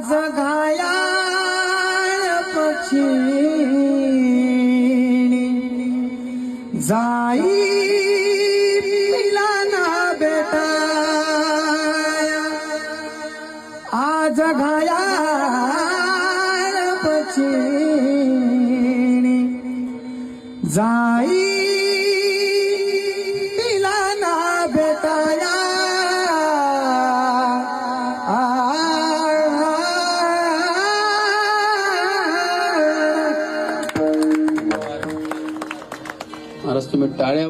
आज घायाळ पक्षी जाई पिला ना बेटा, आज घायाळ पक्षी जाई पिला ना बेटाया. महाराज तुम्ही टाळ्या